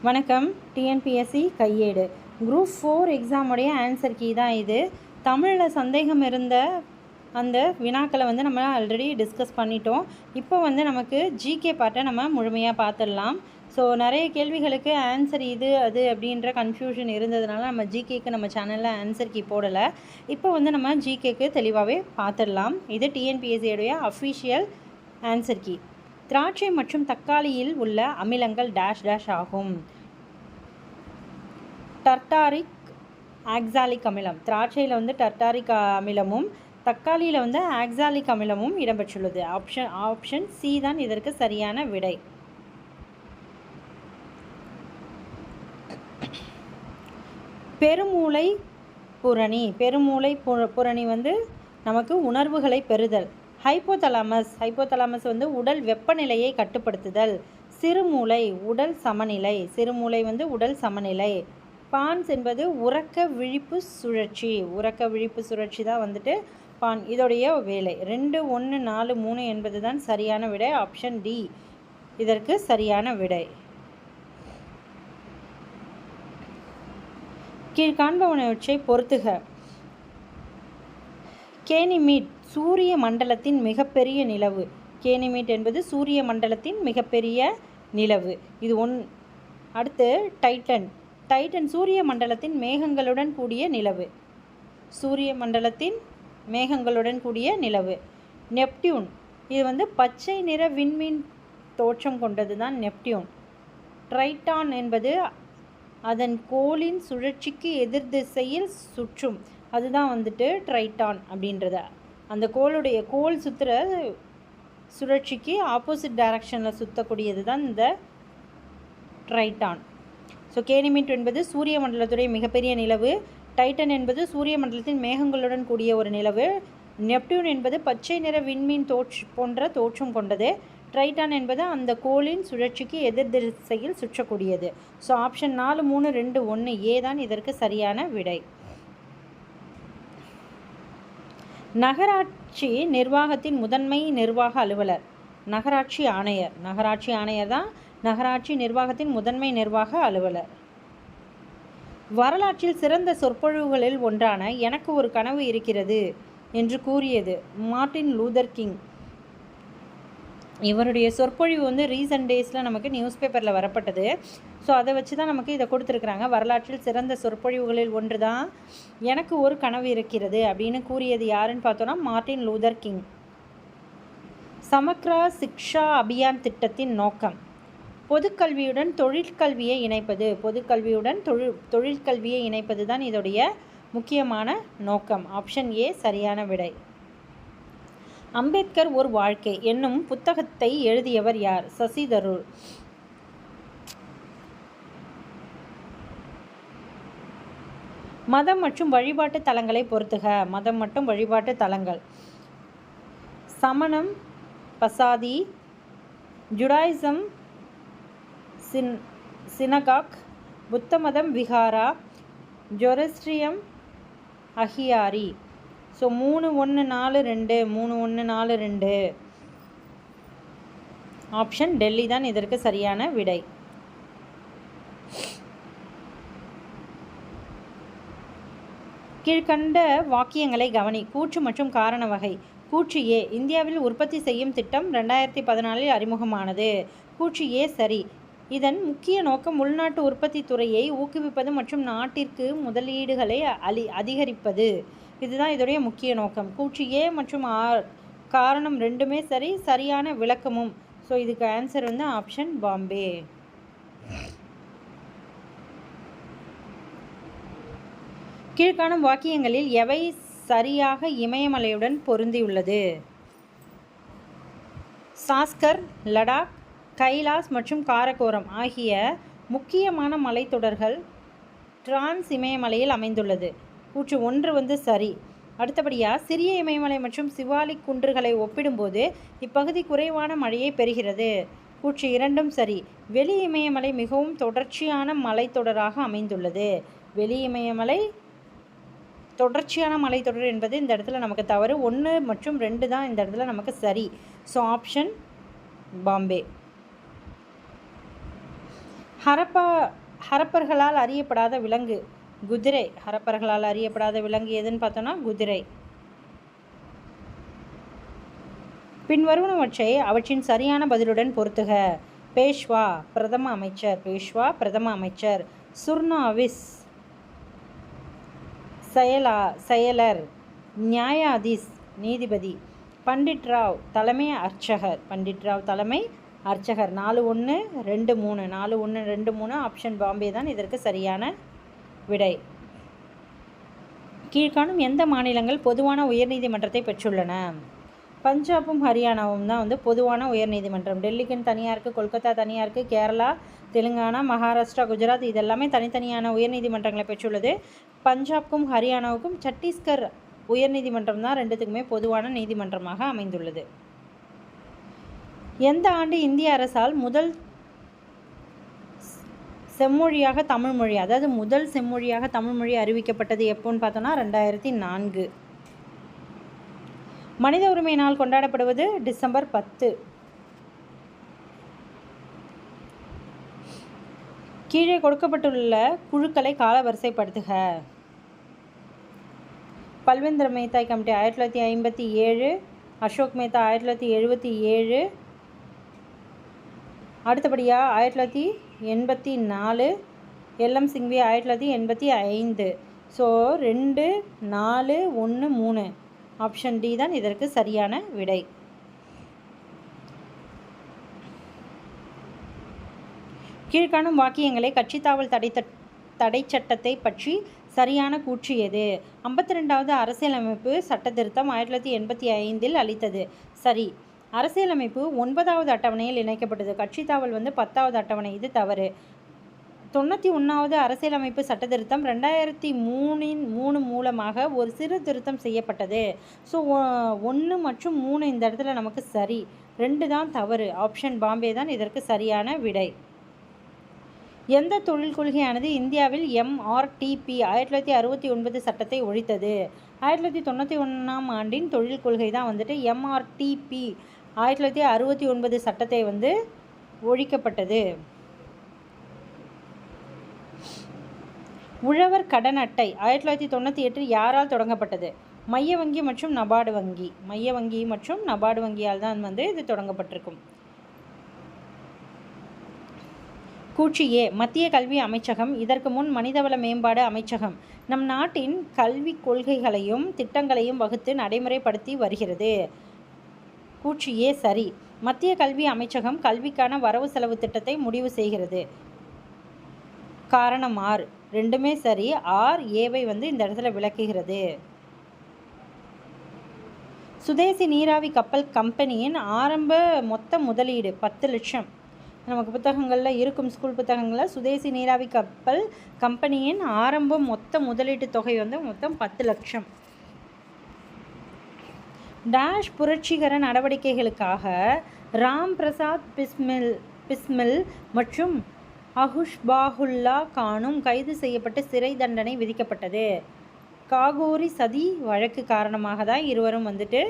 வணக்கம். டிஎன்பிஎஸ்சி கையேடு group 4 எக்ஸாமுடைய answer key தான் இது. தமிழில் சந்தேகம் இருந்த அந்த வினாக்களை நம்ம ஆல்ரெடி டிஸ்கஸ் பண்ணிட்டோம். இப்போ நமக்கு ஜிகே பார்ட்டை நம்ம முழுமையாக பார்த்துடலாம். ஸோ நிறைய கேள்விகளுக்கு ஆன்சர் இது அது அப்படின்ற கன்ஃபியூஷன் இருந்ததுனால நம்ம ஜிகேக்கு நம்ம சேனலில் ஆன்சர் கீ போடலை. இப்போ நம்ம ஜிகேக்கு தெளிவாகவே பார்த்துடலாம். இது டிஎன்பிஎஸ்சியோடைய அஃபிஷியல் ஆன்சர் கீ. திராட்சை மற்றும் தக்காளியில் உள்ள அமிலங்கள் டேஷ் டேஷ் ஆகும். டர்டாரிக் ஆக்சாலிக் அமிலம். திராட்சையில் டர்டாரிக் அமிலமும் தக்காளியில் ஆக்சாலிக் அமிலமும் இடம்பெற்றுள்ளது. ஆப்ஷன் சி தான் இதற்கு சரியான விடை. பெருமூளை புரணி. பெருமூளை புரணி நமக்கு உணர்வுகளை பெறுதல். ஹைப்போதலாமஸ் உடல் வெப்பநிலையை கட்டுப்படுத்துதல். சிறுமூளை உடல் சமநிலை. சிறுமூளை உடல் சமநிலை. பான்ஸ் என்பது உறக்க விழிப்பு சுழற்சி. உறக்க விழிப்பு சுழற்சி தான் பான். இதோடைய வேலை 2, 1, 4, 3 என்பது தான் சரியான விடை. ஆப்ஷன் டி இதற்கு சரியான விடை. கீழ்காண்பவற்றை பொறுத்துக. கேனிமீட் சூரிய மண்டலத்தின் மிகப்பெரிய நிலவு. கேனிமீட் என்பது சூரிய மண்டலத்தின் மிகப்பெரிய நிலவு. இது அடுத்து டைட்டன். டைட்டன் சூரிய மண்டலத்தின் மேகங்களுடன் கூடிய நிலவு. சூரிய மண்டலத்தின் மேகங்களுடன் கூடிய நிலவு. நெப்டியூன் இது பச்சை நிற விண்மீன் தோற்றம் கொண்டது தான் நெப்டியூன். ட்ரைட்டான் என்பது அதன் கோளின் சுழற்சிக்கு எதிர் திசையில் சுற்றும். அதுதான் ட்ரைட்டான் அப்படின்றது. அந்த கோள் சுற்றுற சுழற்சிக்கு ஆப்போசிட் டைரக்ஷனில் சுற்றக்கூடியது தான் இந்த ட்ரைட்டான். ஸோ கேனிமீட் என்பது சூரிய மண்டலத்துடைய மிகப்பெரிய நிலவு. டைட்டன் என்பது சூரிய மண்டலத்தின் மேகங்களுடன் கூடிய ஒரு நிலவு. நெப்டியூன் என்பது பச்சை நிற விண்மீன் போன்ற தோற்றம் கொண்டது. ட்ரைட்டான் என்பது அந்த கோளின் சுழற்சிக்கு எதிர் திசையில் சுற்றக்கூடியது. ஸோ ஆப்ஷன் 4, 3, 2, 1 ஏ தான் இதற்கு சரியான விடை. நகராட்சி நிர்வாகத்தின் முதன்மை நிர்வாக அலுவலர். நகராட்சி ஆணையர். நகராட்சி ஆணையர் தான் நகராட்சி நிர்வாகத்தின் முதன்மை நிர்வாக அலுவலர். வரலாற்றில் சிறந்த சொற்பொழிவுகளில் ஒன்றான எனக்கு ஒரு கனவு இருக்கிறது என்று கூறியது மார்ட்டின் லூதர் கிங். இவருடைய சொற்பொழிவு ரீசன்ட் டேஸில் நமக்கு நியூஸ் பேப்பரில் வரப்பட்டது. ஸோ அதை வச்சு தான் நமக்கு இதை கொடுத்துருக்குறாங்க. வரலாற்றில் சிறந்த சொற்பொழிவுகளில் ஒன்று தான் எனக்கு ஒரு கனவு இருக்கிறது அப்படின்னு கூறியது யாருன்னு பார்த்தோன்னா மார்ட்டின் லூதர் கிங். சமக்ரா சிக்ஷா அபியான் திட்டத்தின் நோக்கம் பொதுக்கல்வியுடன் தொழிற்கல்வியை இணைப்பது. பொதுக்கல்வியுடன் தொழிற்கல்வியை இணைப்பது தான் இதோடைய முக்கியமான நோக்கம். ஆப்ஷன் ஏ சரியான விடை. அம்பேத்கர் ஒரு வாழ்க்கை என்னும் புத்தகத்தை எழுதியவர் யார்? சசி தரூர். மதம் மற்றும் வழிபாட்டு தலங்களை பொறுத்துக. மதம் மற்றும் வழிபாட்டு தலங்கள். சமணம் பசாதி, ஜுடாயிசம் சினகாக், புத்த மதம் விஹாரா, ஜொரஸ்ட்ரியம் அஹியாரி. ஸோ 3, 1, 4, 2 3, 1, 4, 2 ஆப்ஷன் டெல்லி தான் இதற்கு சரியான விடை. கீழ்கண்ட வாக்கியங்களை கவனி. கூற்று மற்றும் காரண வகை. கூற்று ஏ இந்தியாவில் உற்பத்தி செய்யும் திட்டம் 2014 அறிமுகமானது. கூற்று ஏ சரி. இதன் முக்கிய நோக்கம் உள்நாட்டு உற்பத்தி துறையை ஊக்குவிப்பது மற்றும் நாட்டிற்கு முதலீடுகளை அதிகரிப்பது. இதுதான் இதோடைய முக்கிய நோக்கம். கூற்று ஏ மற்றும் காரணம் ரெண்டுமே சரி. சரியான விளக்கமும். ஸோ இதுக்கு ஆன்சர் ஆப்ஷன் பாம்பே. கீழ்காணும் வாக்கியங்களில் எவை சரியாக இமயமலையுடன் பொருந்தியுள்ளது? சாஸ்கர், லடாக், கைலாஸ் மற்றும் காரகோரம் ஆகிய முக்கியமான மலைத்தொடர்கள் டிரான்ஸ் இமயமலையில் அமைந்துள்ளது. கூற்று 1 சரி. அடுத்தபடியாக சிறிய இமயமலை மற்றும் சிவாலிக் குன்றுகளை ஒப்பிடும்போது இப்பகுதி குறைவான மழையை பெறுகிறது. கூற்று 2 சரி. வெளி இமயமலை மிகவும் தொடர்ச்சியான மலைத்தொடராக அமைந்துள்ளது. வெளி இமயமலை தொடர்ச்சியான மலைத்தொடர் என்பது இந்த இடத்துல நமக்கு தவறு. 1 மற்றும் 2 தான் இந்த இடத்துல நமக்கு சரி. So option Bombay. ஹரப்பர்களால் அறியப்படாத விலங்கு குதிரை. ஹரப்பர்களால் அறியப்படாத விலங்கு எதுன்னு பார்த்தோன்னா குதிரை. பின்வருவனவற்றை அவற்றின் சரியான பதிலுடன் பொருத்துக. பேஷ்வா பிரதம அமைச்சர். பேஷ்வா பிரதம அமைச்சர். சுர்னாவிஸ் செயலர். நியாயாதீஸ் நீதிபதி. பண்டிட் ராவ் தலைமை அர்ச்சகர். பண்டிட் ராவ் தலைமை அர்ச்சகர். 4-1 2-3 4-1 2-3 ஆப்ஷன் பாம்பே தான் இதற்கு சரியான விடை. கீழ்காணும் எந்த மாநிலங்கள் பொதுவான உயர்நீதிமன்றத்தை பெற்றுள்ளன? பஞ்சாபும் ஹரியானாவும் தான் வந்து பொதுவான உயர்நீதிமன்றம். டெல்லிக்குன்னு தனியாக இருக்குது, கொல்கத்தா தனியாக இருக்குது, கேரளா, தெலுங்கானா, மகாராஷ்டிரா, குஜராத் இதெல்லாமே தனித்தனியான உயர்நீதிமன்றங்களை பெற்றுள்ளது. பஞ்சாப்க்கும் ஹரியானாவுக்கும் சத்தீஸ்கர் உயர்நீதிமன்றம் தான் ரெண்டுத்துக்குமே பொதுவான நீதிமன்றமாக அமைந்துள்ளது. எந்த ஆண்டு இந்திய அரசால் முதல் செம்மொழியாக தமிழ்மொழி, அதாவது முதல் செம்மொழியாக தமிழ்மொழி அறிவிக்கப்பட்டது எப்போன்னு பார்த்தோன்னா 2004. மனித உரிமை நாள் கொண்டாடப்படுவது டிசம்பர் 10. கீழே கொடுக்கப்பட்டுள்ள குழுக்களை காலவரிசைப்படுத்துக. பல்வேந்திர மேத்தாய் கமிட்டி 1957, அசோக் மேத்தா 1977, அடுத்தபடியாக 1984, L M Singhvi 1985. So 2, 4, 1, 3 option D தான் இதற்கு சரியான விடை. கீழ்காணும் வாக்கியங்களை கட்சித்தாவல் தடை சட்டத்தை பற்றி சரியான கூற்று எது? 52வது அரசியலமைப்பு சட்ட திருத்தம் 1985 அளித்தது. சரி. அரசியலமைப்பு 9வது அட்டவணையில் இணைக்கப்பட்டது. கட்சித்தாவல் வந்து 10வது அட்டவணை. இது தவறு. 91வது அரசியலமைப்பு சட்ட திருத்தம் 2003 மூலமாக ஒரு சிறு திருத்தம் செய்யப்பட்டது. ஸோ 1 மற்றும் 3 இந்த இடத்துல நமக்கு சரி. 2 தான் தவறு. ஆப்ஷன் பாம்பே தான் இதற்கு சரியான விடை. எந்த தொழில் கொள்கையானது இந்தியாவில் MRTP 1969 சட்டத்தை ஒழித்தது? 1991ஆம் ஆண்டின் தொழில் கொள்கை தான் வந்துட்டு MRTP 1969 சட்டத்தை வந்து ஒழிக்கப்பட்டது. உழவர் கடன் அட்டை 1998 யாரால் தொடங்கப்பட்டது? மைய வங்கி மற்றும் நபார்டு வங்கி. மைய வங்கி மற்றும் நபார்டு வங்கியால் தான் வந்து இது தொடங்கப்பட்டிருக்கும். கூற்று ஏ. மத்திய கல்வி அமைச்சகம் இதற்கு முன் மனிதவள மேம்பாடு அமைச்சகம் நம் நாட்டின் கல்வி கொள்கைகளையும் திட்டங்களையும் வகுத்து நடைமுறைப்படுத்தி வருகிறது. கூற்று ஏ சரி. மத்திய கல்வி அமைச்சகம் கல்விக்கான வரவு செலவு திட்டத்தை முடிவு செய்கிறது. காரணம் ஆர். ரெண்டுமே சரி. ஆர் ஏவை வந்து இந்த இடத்துல விளக்குகிறது. சுதேசி நீராவி கப்பல் கம்பெனியின் ஆரம்ப மொத்த முதலீடு 10 லட்சம். நமக்கு புத்தகங்களில் இருக்கும், ஸ்கூல் புத்தகங்களில் சுதேசி நீராவி கப்பல் கம்பெனியின் ஆரம்ப மொத்த முதலீட்டு தொகை வந்து மொத்தம் 10 லட்சம். டேஷ் புரட்சிகர நடவடிக்கைகளுக்காக ராம் பிரசாத் பிஸ்மில் மற்றும் அஹுஷ்பாகுல்லா கானும் கைது செய்யப்பட்டு சிறை தண்டனை விதிக்கப்பட்டது. காகோரி சதி வழக்கு காரணமாக தான் இருவரும் வந்துட்டு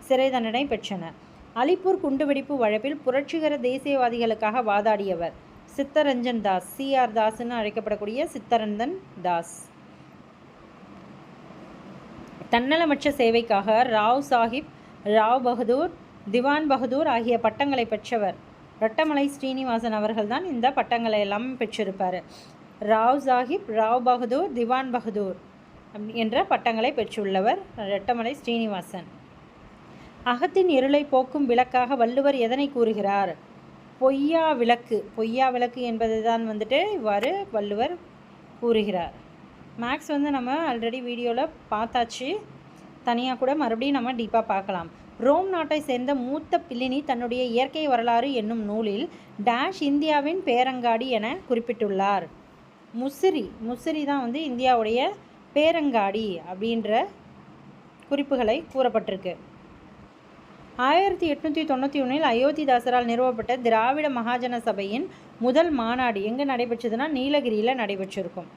சிறை தண்டனை பெற்றனர். அலிப்பூர் குண்டுவெடிப்பு வழக்கில் புரட்சிகர தேசியவாதிகளுக்காக வாதாடியவர் சித்தரஞ்சன் தாஸ். CR தாஸ்ன்னு அழைக்கப்படக்கூடிய சித்தரஞ்சன் தாஸ். தன்னலமற்ற சேவைக்காக ராவ் சாஹிப், ராவ் பகதூர், திவான் பகதூர் ஆகிய பட்டங்களை பெற்றவர் ரெட்டமலை ஸ்ரீனிவாசன் அவர்கள் தான் இந்த பட்டங்களை எல்லாம் பெற்றிருப்பார். ராவ் சாஹிப், ராவ் பகதூர், திவான் பகதூர் என்ற பட்டங்களை பெற்றுள்ளவர் ரெட்டமலை ஸ்ரீனிவாசன். அகத்தின் இருளை போக்கும் விளக்காக வள்ளுவர் எதனை கூறுகிறார்? பொய்யா விளக்கு. பொய்யா விளக்கு என்பது தான் வந்துட்டு இவ்வாறு வள்ளுவர் கூறுகிறார். மேக்ஸ் வந்து நம்ம ஆல்ரெடி வீடியோவில் பார்த்தாச்சு. தனியாக கூட மறுபடியும் நம்ம டீப்பாக பார்க்கலாம். ரோம் நாட்டை சேர்ந்த மூத்த பில்லினி தன்னுடைய இயற்கை வரலாறு என்னும் நூலில் டேஷ் இந்தியாவின் பேரங்காடி என குறிப்பிட்டுள்ளார். முசிறி தான் வந்து இந்தியாவுடைய பேரங்காடி அப்படின்ற குறிப்புகளை கூறப்பட்டிருக்கு. 1891 அயோத்திதாசரால் நிறுவப்பட்ட திராவிட மகாஜன சபையின் முதல் மாநாடு எங்கே நடைபெற்றதுன்னா நீலகிரியில் நடைபெற்றிருக்கும்.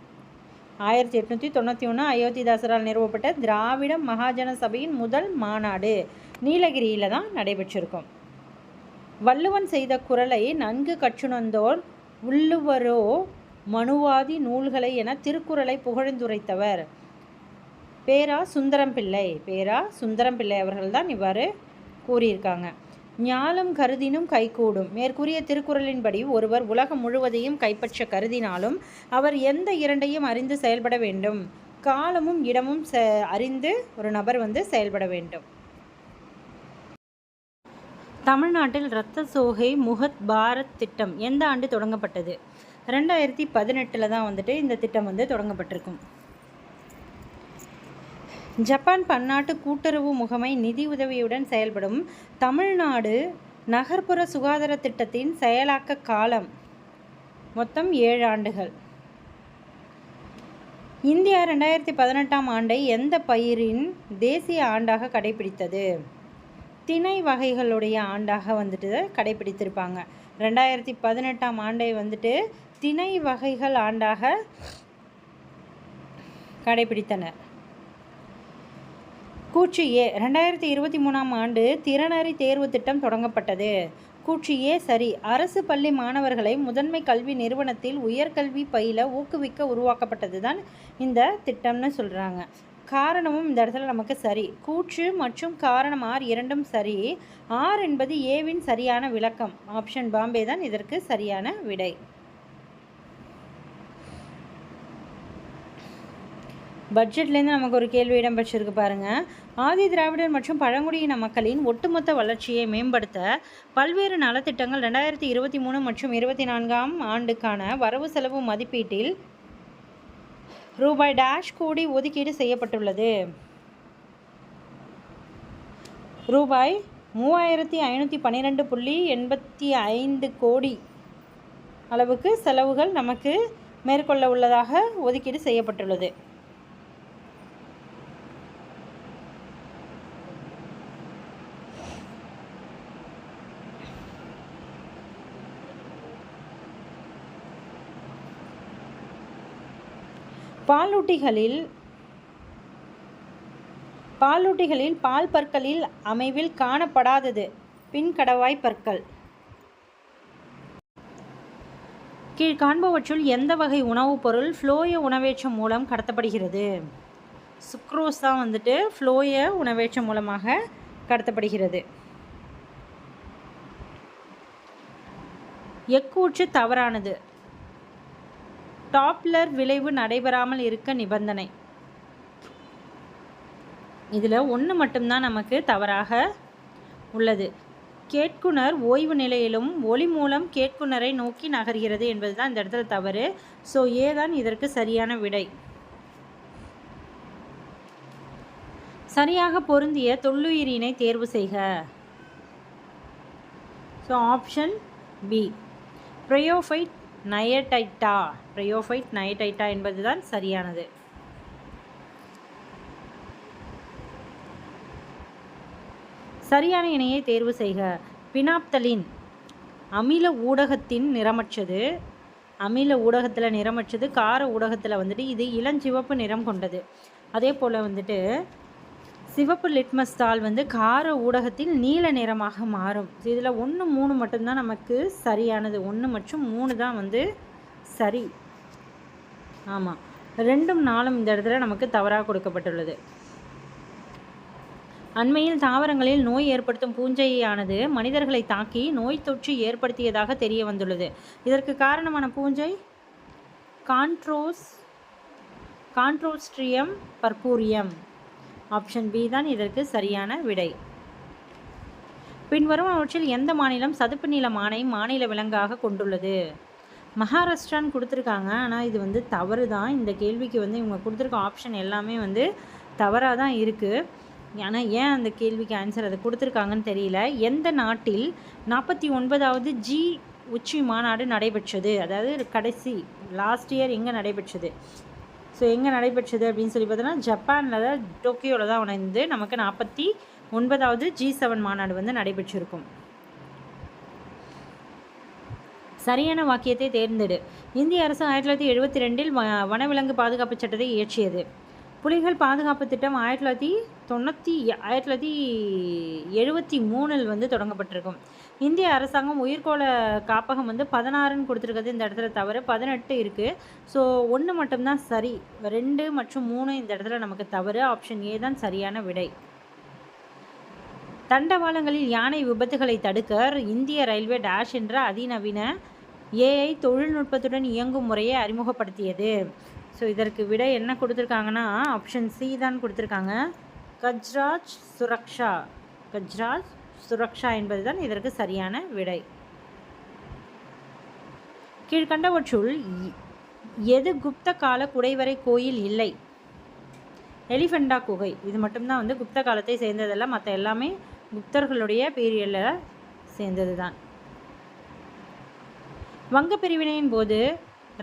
1891 அயோத்திதாசரால் நிறுவப்பட்ட திராவிட மகாஜன சபையின் முதல் மாநாடு நீலகிரியில் தான் நடைபெற்றிருக்கும். வள்ளுவன் செய்த குறளை நன்கு கற்றுணர்ந்தோர் உள்ளுவரோ மனுவாதி நூல்களை என திருக்குறளை புகழ்ந்துரைத்தவர் பேரா சுந்தரம் பிள்ளை அவர்கள்தான் இவ்வாறு கூறியிருக்காங்க. ஞாலம் கருதினும் கைகூடும். மேற்கூறிய திருக்குறளின்படி ஒருவர் உலகம் முழுவதையும் கைப்பற்ற கருதினாலும் அவர் எந்த இரண்டையும் அறிந்து செயல்பட வேண்டும்? காலமும் இடமும் அறிந்து ஒரு நபர் செயல்பட வேண்டும். தமிழ்நாட்டில் இரத்த சோகை முகத் பாரத் திட்டம் எந்த ஆண்டு தொடங்கப்பட்டது? 2018 தான் இந்த திட்டம் தொடங்கப்பட்டிருக்கும். ஜப்பான் பன்னாட்டு கூட்டுறவு முகமை நிதி உதவியுடன் செயல்படும் தமிழ்நாடு நகர்ப்புற சுகாதார திட்டத்தின் செயலாக்க காலம் மொத்தம் 7 ஆண்டுகள். இந்தியா 2018 ஆண்டை எந்த பயிரின் தேசிய ஆண்டாக கடைபிடித்தது? திணை வகைகளுடைய ஆண்டாக கடைபிடித்திருப்பாங்க. 2018 ஆண்டை திணை வகைகள் ஆண்டாக கடைபிடித்தனர். கூற்று ஏ. 2023 ஆண்டு திறனறி தேர்வு திட்டம் தொடங்கப்பட்டது. கூற்று ஏ சரி. அரசு பள்ளி மாணவர்களை முதன்மை கல்வி நிறுவனத்தில் உயர்கல்வி பயில ஊக்குவிக்க உருவாக்கப்பட்டது தான் இந்த திட்டம்னு சொல்கிறாங்க. காரணமும் இந்த இடத்துல நமக்கு சரி. கூற்று மற்றும் காரணம் ஆர் இரண்டும் சரி. ஆர் என்பது ஏவின் சரியான விளக்கம். ஆப்ஷன் பாம்பே தான் இதற்கு சரியான விடை. பட்ஜெட்லேருந்து நமக்கு ஒரு கேள்வி இடம்பெற்றிருக்கு பாருங்கள். ஆதி திராவிடர் மற்றும் பழங்குடியின மக்களின் ஒட்டுமொத்த வளர்ச்சியை மேம்படுத்த பல்வேறு நலத்திட்டங்கள் 2023 மற்றும் 2024 ஆண்டுக்கான வரவு செலவு மதிப்பீட்டில் ரூபாய் கோடி ஒதுக்கீடு செய்யப்பட்டுள்ளது. ரூபாய் 3512.85 கோடி அளவுக்கு செலவுகள் நமக்கு மேற்கொள்ள உள்ளதாக ஒதுக்கீடு செய்யப்பட்டுள்ளது. பாலூட்டிகளில் பால் பற்களில் அமைவில் காணப்படாதது பின்கடவாய் பற்கள். கீழ்காண்பவற்றுள் எந்த வகை உணவுப் பொருள் ஃப்ளோய உணவேற்றம் மூலம் கடத்தப்படுகிறது? சுக்ரோஸ் தான் ஃப்ளோய உணவேற்றம் மூலமாக கடத்தப்படுகிறது. எக்கூற்று தவறானது. டாப்லர் விளைவு நடைபெறாமல் இருக்க நிபந்தனை. இதில் ஒன்று மட்டும்தான் நமக்கு தவறாக உள்ளது. கேட்குனர் ஓய்வு நிலையிலும் ஒளி மூலம் கேட்குனரை நோக்கி நகர்கிறது என்பது தான் இந்த இடத்துல தவறு. ஸோ ஏதான் இதற்கு சரியான விடை. சரியாக பொருந்திய தொல்லுயிரினை தேர்வு செய்க. ஸோ ஆப்ஷன் பி பிரயோஃபைட் நயடைட்டா என்பதுதான் சரியானது. சரியான இணையை தேர்வு செய்க. பினாப்தலின் அமில ஊடகத்தில் நிறமற்றது. கார ஊடகத்தில் இது இளஞ்சிவப்பு நிறம் கொண்டது. அதே போல் சிவப்பு லிட்மஸ் தாள் கார ஊடகத்தில் நீல நிறமாக மாறும். இதில் 1, 3 மட்டும்தான் நமக்கு சரியானது. 1 மற்றும் 3 தான் சரி. ஆமாம், 2ம் 4ம் இந்த இடத்துல நமக்கு தவறாக கொடுக்கப்பட்டுள்ளது. அண்மையில் தாவரங்களில் நோய் ஏற்படுத்தும் பூஞ்சையானது மனிதர்களை தாக்கி நோய் தொற்று ஏற்படுத்தியதாக தெரிய வந்துள்ளது. இதற்கு காரணமான பூஞ்சை கான்ட்ரோஸ்ட்ரியம் பர்பூரியம். ஆப்ஷன் பி தான் இதற்கு சரியான விடை. பின்வரும் அவற்றில் எந்த மாநிலம் சதுப்பு நில மானை மாநில விலங்காக கொண்டுள்ளது? மகாராஷ்டிரான்னு கொடுத்துருக்காங்க. ஆனால் இது தவறு தான். இந்த கேள்விக்கு இவங்க கொடுத்துருக்க ஆப்ஷன் எல்லாமே தவறாக தான் இருக்குது. ஆனால் ஏன் அந்த கேள்விக்கு ஆன்சர் அதை கொடுத்துருக்காங்கன்னு தெரியல. எந்த நாட்டில் 49வது ஜி உச்சி மாநாடு நடைபெற்றது? அதாவது கடைசி லாஸ்ட் இயர் எங்கே நடைபெற்றது? ஸோ எங்கே நடைபெற்றது அப்படின்னு சொல்லி பார்த்தோன்னா ஜப்பானில் தான், டோக்கியோவில் தான் நமக்கு 49வது G7 மாநாடு நடைபெற்றிருக்கும். சரியான வாக்கியத்தை தேர்ந்தெடு. இந்திய அரசு 1972 வனவிலங்கு பாதுகாப்பு சட்டத்தை இயற்றியது. புலிகள் பாதுகாப்பு திட்டம் 1973 தொடங்கப்பட்டிருக்கும். இந்திய அரசாங்கம் உயிர்கோள காப்பகம் வந்து 16ன்னு கொடுத்துருக்கிறது இந்த இடத்துல தவறு. 18 இருக்குது. ஸோ 1 மட்டும்தான் சரி. 2 மற்றும் 3 இந்த இடத்துல நமக்கு தவறு. ஆப்ஷன் ஏ தான் சரியான விடை. தண்டவாளங்களில் யானை விபத்துகளை தடுக்க இந்திய ரயில்வே டேஷ் என்ற அதிநவீன ஏஐ தொழில்நுட்பத்துடன் இயங்கும் முறையை அறிமுகப்படுத்தியது. ஸோ இதற்கு விடை என்ன கொடுத்துருக்காங்கன்னா ஆப்ஷன் சி தான் கொடுத்துருக்காங்க. கஜ்ராஜ் சுரக்ஷா. கஜ்ராஜ் சுரக்ஷா என்பது தான் இதற்கு சரியான விடை. கீழ்கண்டவற்றுள் எது குப்த கால குடைவரை கோயில் இல்லை? எலிஃபெண்டா குகை. இது மட்டும்தான் வந்து குப்த காலத்தை சேர்ந்ததல்ல. மற்ற எல்லாமே குப்தர்களுடைய பீரியடில் சேர்ந்தது தான். வங்க பிரிவினையின் போது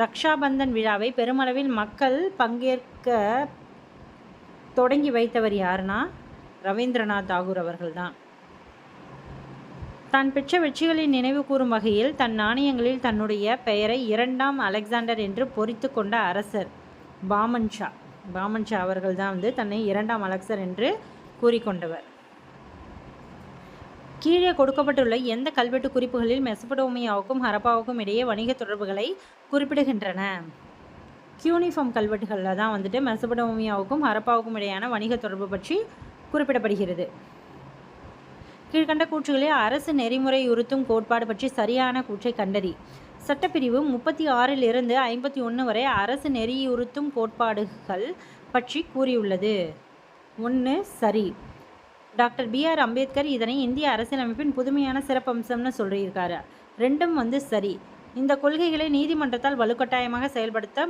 ரக்ஷாபந்தன் விழாவை பெருமளவில் மக்கள் பங்கேற்க தொடங்கி வைத்தவர் யாருன்னா ரவீந்திரநாத் தாகூர் அவர்கள்தான். தான் பெற்ற வெற்றிகளின் நினைவு கூறும் வகையில் தன் நாணயங்களில் தன்னுடைய பெயரை 2ஆம் அலெக்சாண்டர் என்று பொறித்து கொண்ட அரசர் பாமன்ஷா. பாமன்ஷா அவர்கள் தான் வந்து தன்னை 2ஆம் அலெக்சர் என்று கூறிக்கொண்டவர். கீழே கொடுக்கப்பட்டுள்ள எந்த கல்வெட்டு குறிப்புகளில் மெசபடோமியாவுக்கும் ஹரப்பாவுக்கும் இடையே வணிக தொடர்புகளை குறிப்பிடுகின்றன? கியூனிஃபார்ம் கல்வெட்டுகளில் தான் வந்துட்டு மெசபடோமியாவுக்கும் ஹரப்பாவுக்கும் இடையான வணிக தொடர்பு பற்றி குறிப்பிடப்படுகிறது. கீழ்கண்ட கூற்றுகளில் அரசு நெறிமுறை உறுத்தும் கோட்பாடு பற்றி சரியான கூற்றை கண்டறி. சட்டப்பிரிவு 36 51 வரை அரசு நெறியுறுத்தும் கோட்பாடுகள் பற்றி கூறியுள்ளது. 1 சரி. Doctor B.R. அம்பேத்கர் இதனை இந்திய அரசியலமைப்பின் புதுமையான சிறப்பம்சம்னு சொல்லியிருக்காரு. 2ம் வந்து சரி. இந்த கொள்கைகளை நீதிமன்றத்தால் வலுக்கட்டாயமாக செயல்படுத்த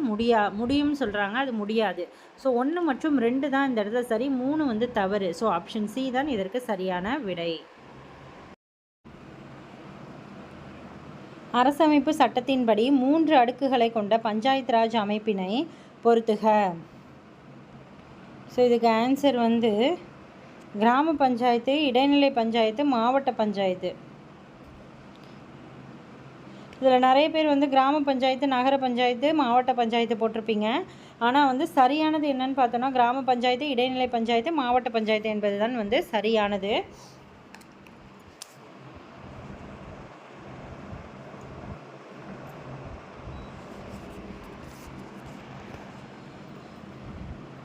முடியும்னு சொல்கிறாங்க. அது முடியாது. ஸோ 1 மற்றும் 2 தான் இந்த இடத்துல சரி. 3 வந்து தவறு. ஸோ ஆப்ஷன் சி தான் இதற்கு சரியான விடை. அரசமைப்பு சட்டத்தின்படி 3 அடுக்குகளை கொண்ட பஞ்சாயத்து ராஜ் அமைப்பினை பொறுத்துக. ஸோ இதுக்கு ஆன்சர் வந்து கிராம பஞ்சாயத்து, இடைநிலை பஞ்சாயத்து, மாவட்ட பஞ்சாயத்து. இதில் நிறைய பேர் வந்து கிராம பஞ்சாயத்து, நகர பஞ்சாயத்து, மாவட்ட பஞ்சாயத்து போட்டிருப்பீங்க. ஆனால் வந்து சரியானது என்னன்னு பார்த்தோன்னா கிராம பஞ்சாயத்து, இடைநிலை பஞ்சாயத்து, மாவட்ட பஞ்சாயத்து என்பது தான் வந்து சரியானது.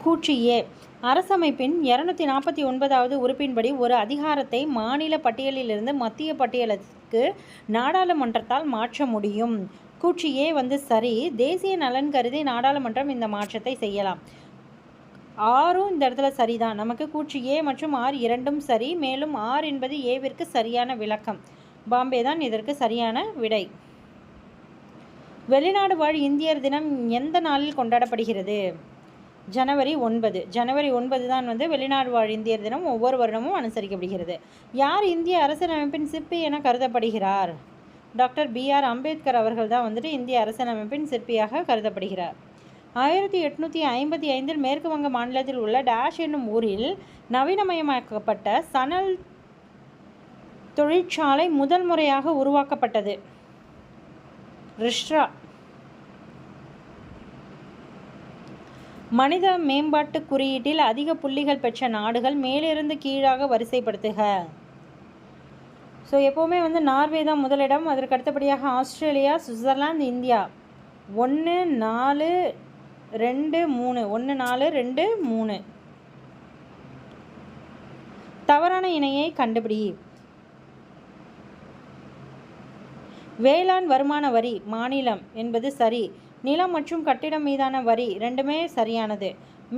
கூற்று ஏ. அரசமைப்பின் 249வது உறுப்பின்படி ஒரு அதிகாரத்தை மாநில பட்டியலிலிருந்து மத்திய பட்டியலுக்கு நாடாளுமன்றத்தால் மாற்ற முடியும். கூற்று ஏ வந்து சரி. தேசிய நலன் கருதி நாடாளுமன்றம் இந்த மாற்றத்தை செய்யலாம். ஆரும் இந்த இடத்துல சரிதான். நமக்கு கூற்று ஏ மற்றும் ஆர் இரண்டும் சரி. மேலும் ஆர் என்பது ஏவிற்கு சரியான விளக்கம். பாம்பே தான் இதற்கு சரியான விடை. வெளிநாடு வாழ் இந்தியர் தினம் எந்த நாளில் கொண்டாடப்படுகிறது? ஜனவரி 9. ஜனவரி 9 தான் வந்து வெளிநாடு வாழ் இந்தியர் தினம் ஒவ்வொரு வருடமும் அனுசரிக்கப்படுகிறது. யார் இந்திய அரசியலமைப்பின் சிற்பி என கருதப்படுகிறார்? Doctor B.R. அம்பேத்கர் அவர்கள் தான் வந்துட்டு இந்திய அரசியலமைப்பின் சிற்பியாக கருதப்படுகிறார். 1855 மேற்கு வங்க மாநிலத்தில் உள்ள டேஷ் என்னும் ஊரில் நவீனமயமாக்கப்பட்ட சணல் தொழிற்சாலை முதல் முறையாக உருவாக்கப்பட்டது. ரிஷ்ரா. மனித மேம்பாட்டு குறியீட்டில் அதிக புள்ளிகள் பெற்ற நாடுகள் மேலிருந்து கீழாக வரிசைப்படுத்துக. ஸோ எப்போவுமே வந்து நார்வே தான் முதலிடம். அதற்கு அடுத்தபடியாக ஆஸ்திரேலியா, சுவிட்சர்லாந்து, இந்தியா. 1 4 2 3. 1 4 2 3. தவறான இணையை கண்டுபிடி. வேளாண் வருமான வரி மாநிலம் என்பது சரி. நிலம் மற்றும் கட்டிடம் மீதான வரி ரெண்டுமே சரியானது.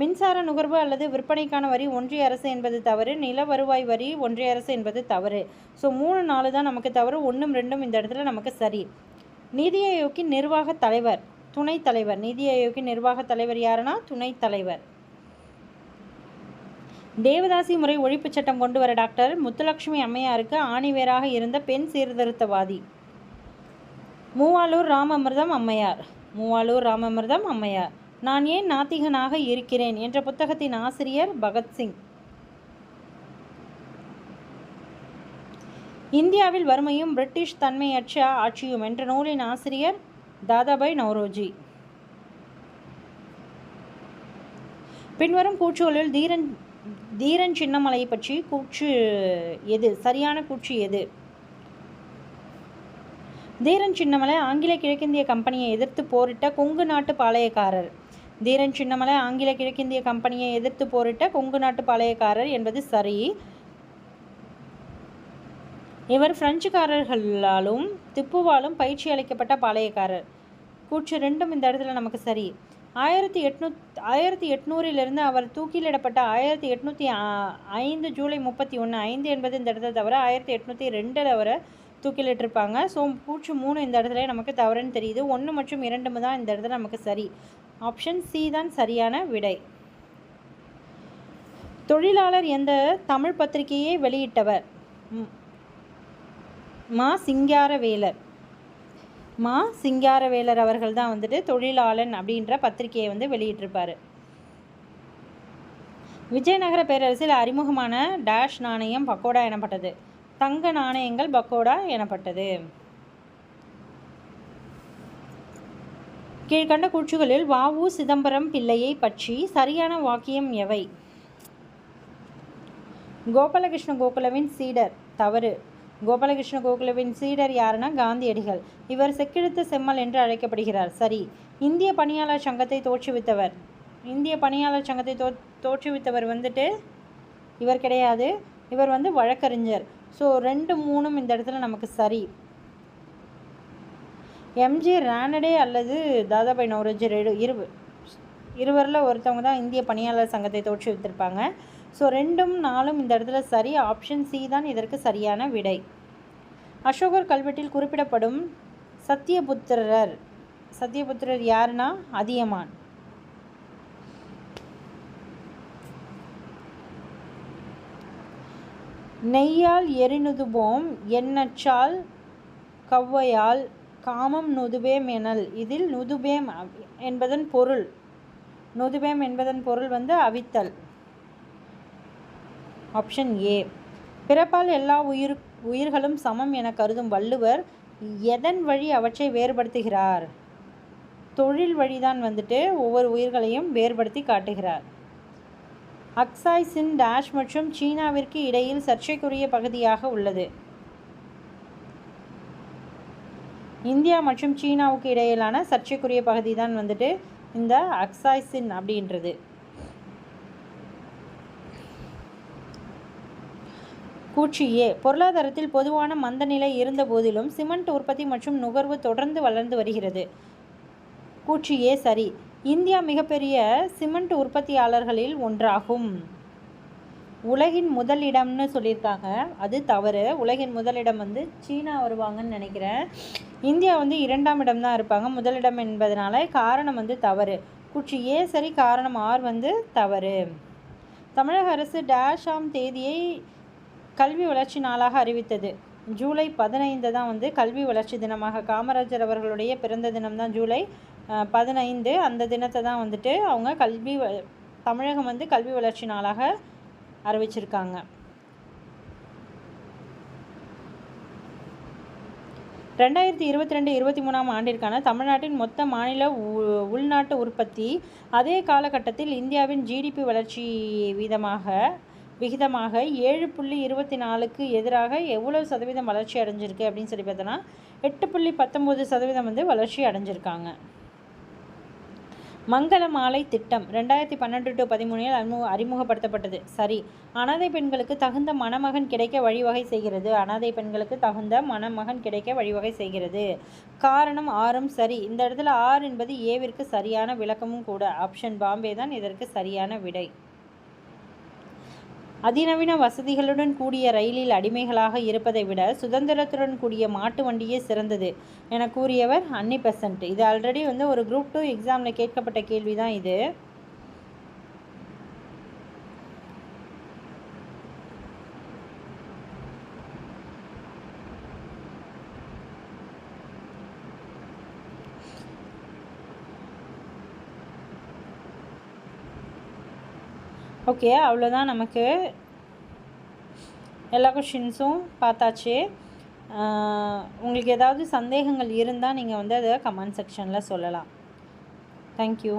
மின்சார நுகர்வு அல்லது விற்பனைக்கான வரி ஒன்றிய அரசு என்பது தவறு. நில வருவாய் வரி ஒன்றிய அரசு என்பது தவறு. ஸோ 3 4 தான் நமக்கு தவறு. 1 2 இந்த இடத்துல நமக்கு சரி. நிதி ஆயோக்கின் நிர்வாக தலைவர், துணைத் தலைவர். நிதி ஆயோக்கின் நிர்வாக தலைவர் யாருன்னா துணைத் தலைவர். தேவதாசி முறை ஒழிப்பு சட்டம் கொண்டு வர டாக்டர் முத்துலட்சுமி அம்மையாருக்கு ஆணிவேராக இருந்த பெண் சீர்திருத்தவாதி. மூவாலூர் ராமமிர்தம் அம்மையார். மூவாலூர் ராமமிர்தம் அம்மையார். நான் ஏன் நாத்திகனாக இருக்கிறேன் என்ற புத்தகத்தின் ஆசிரியர் பகத்சிங். இந்தியாவில் வறுமையும் பிரிட்டிஷ் தன்மையற்ற ஆட்சியும் என்ற நூலின் ஆசிரியர் தாதாபாய் நௌரோஜி. பின்வரும் கூற்றுகளில் தீரன் சின்னமலை பற்றி கூற்று எது? சரியான கூற்று எது? தீரன் சின்னமலை ஆங்கில கிழக்கிந்திய கம்பெனியை எதிர்த்து போரிட்ட கொங்கு நாட்டு பாளையக்காரர். தீரன் சின்னமலை ஆங்கில கிழக்கிந்திய கம்பெனியை எதிர்த்து போரிட்ட கொங்கு நாட்டு பாளையக்காரர் என்பது சரி. இவர் பிரெஞ்சுக்காரர்களாலும் திப்புவாலும் பயிற்சி அளிக்கப்பட்ட பாளையக்காரர். கூற்று ரெண்டும் இந்த இடத்துல நமக்கு சரி. 1800 அவர் தூக்கிலிடப்பட்ட 1805 ஜூலை 31 5 என்பது இந்த இடத்துல தவிர 1802 அவரை தூக்கிலிட்டிருப்பாங்க. ஸோ கூற்று 3 இந்த இடத்துல நமக்கு தவறுன்னு தெரியுது. 1 மற்றும் 2 தான் இந்த இடத்துல நமக்கு சரி. ஆப்ஷன் சி தான் சரியான விடை. தொழிலாளர் எந்த தமிழ் பத்திரிகையை வெளியிட்டவர்? மா சிங்காரவேலர். மா சிங்காரவேலர் அவர்கள் தான் வந்துட்டு தொழிலாளன் அப்படின்ற பத்திரிகையை வந்து வெளியிட்டிருப்பார். விஜயநகர பேரரசில் அறிமுகமான டேஷ் நாணயம் பக்கோடா எனப்பட்டது. தங்க நாணயங்கள் பக்கோடா எனப்பட்டது. கீழ்கண்ட கூற்றுகளில் வ.உ. சிதம்பரம் பிள்ளையை பற்றி சரியான வாக்கியம் எவை? கோபாலகிருஷ்ண கோகுலவின் சீடர். தவறு. கோபாலகிருஷ்ண கோகுலவின் சீடர் யாருன்னா காந்தியடிகள். இவர் செக்கிழுத்த செம்மல் என்று அழைக்கப்படுகிறார். சரி. இந்திய பணியாளர் சங்கத்தை தோற்றுவித்தவர். இந்திய பணியாளர் சங்கத்தை தோற்றுவித்தவர் வந்துட்டு இவர் கிடையாது. இவர் வந்து வழக்கறிஞர். ஸோ 2, 3 இந்த இடத்துல நமக்கு சரி. எம்ஜி ரானடே அல்லது தாதாபாய் நௌரோஜி இருவரில் ஒருத்தவங்க தான் இந்திய பணியாளர் சங்கத்தை தோற்றுவித்திருப்பாங்க. ஸோ 2, 4 இந்த இடத்துல சரி. ஆப்ஷன் சி தான் இதற்கு சரியான விடை. அசோகர் கல்வெட்டில் குறிப்பிடப்படும் சத்தியபுத்திரர் யாருன்னா அதியமான். நெய்யால் எரிநுதுபோம் எண்ணற்றால் கவ்வையால் காமம் நுதுபேம் எனல். இதில் நுதுபேம் என்பதன் பொருள் வந்து அவித்தல். Option A. பிறப்பால் எல்லா உயிர்களும் சமம் என கருதும் வள்ளுவர் எதன் வழி அவற்றை வேறுபடுத்துகிறார்? தொழில் வழிதான் வந்துட்டு ஒவ்வொரு உயிர்களையும் வேறுபடுத்தி காட்டுகிறார். அக்சாய் சின் டேஷ் மற்றும் சீனாவிற்கு இடையில் சர்ச்சைக்குரிய பகுதியாக உள்ளது. இந்தியா மற்றும் சீனாவுக்கு இடையிலான சர்ச்சைக்குரிய பகுதி தான் வந்துட்டு இந்த அக்சாய் சின் அப்படின்றது. கூற்று ஏ. பொருளாதாரத்தில் பொதுவான மந்த நிலை இருந்த போதிலும் சிமெண்ட் உற்பத்தி மற்றும் நுகர்வு தொடர்ந்து வளர்ந்து வருகிறது. கூற்று ஏ சரி. இந்தியா மிகப்பெரிய சிமெண்ட் உற்பத்தியாளர்களில் ஒன்றாகும். உலகின் முதலிடம்னு சொல்லியிருக்காங்க, அது தவறு. உலகின் முதலிடம் வந்து சீனா வருவாங்கன்னு நினைக்கிறேன். இந்தியா வந்து 2ஆம் இடம் தான் இருப்பாங்க. முதலிடம் என்பதனால காரணம் வந்து தவறு. கூற்று ஏ சரி. காரணம் ஆர் வந்து தவறு. தமிழக அரசு டேஷாம் தேதியை கல்வி வளர்ச்சி நாளாக அறிவித்தது. ஜூலை 15 தான் வந்து கல்வி வளர்ச்சி தினமாக. காமராஜர் அவர்களுடைய பிறந்த தினம் தான் ஜூலை 15. அந்த தினத்தை தான் வந்துட்டு அவங்க தமிழகம் வந்து கல்வி வளர்ச்சி நாளாக அறிவிச்சிருக்காங்க. 2022-23 ஆண்டிற்கான தமிழ்நாட்டின் மொத்த மாநில உள்நாட்டு உற்பத்தி அதே காலகட்டத்தில் இந்தியாவின் ஜிடிபி வளர்ச்சி விகிதமாக 7.24க்கு எதிராக எவ்வளவு சதவீதம் வளர்ச்சி அடைஞ்சிருக்கு அப்படின்னு சொல்லி பார்த்தோன்னா 8.19% வந்து வளர்ச்சி அடைஞ்சிருக்காங்க. மங்கள மாலை திட்டம் 2012-13 அறிமுகப்படுத்தப்பட்டது. சரி. அனாதை பெண்களுக்கு தகுந்த மணமகன் கிடைக்க வழிவகை செய்கிறது. அனாதை பெண்களுக்கு தகுந்த மணமகன் கிடைக்க வழிவகை செய்கிறது. காரணம் ஆறும் சரி. இந்த இடத்துல ஆர் என்பது ஏவிற்கு சரியான விளக்கமும் கூட. ஆப்ஷன் பாம்பே தான் இதற்கு சரியான விடை. அதிநவீன வசதிகளுடன் கூடிய ரயிலில் அடிமைகளாக இருப்பதை விட சுதந்திரத்துடன் கூடிய மாட்டு வண்டியே சிறந்தது என கூறியவர் அன்னி பெசன்ட். இது ஆல்ரெடி வந்து ஒரு குரூப் 2 எக்ஸாமில் கேட்கப்பட்ட கேள்வி தான் இது. ஓகே, அவ்வளோதான். நமக்கு எல்லா கொஷின்ஸும் பார்த்தாச்சு. உங்களுக்கு ஏதாவது சந்தேகங்கள் இருந்தால் நீங்கள் வந்து அதை கமெண்ட் செக்ஷனில் சொல்லலாம். தேங்க்யூ.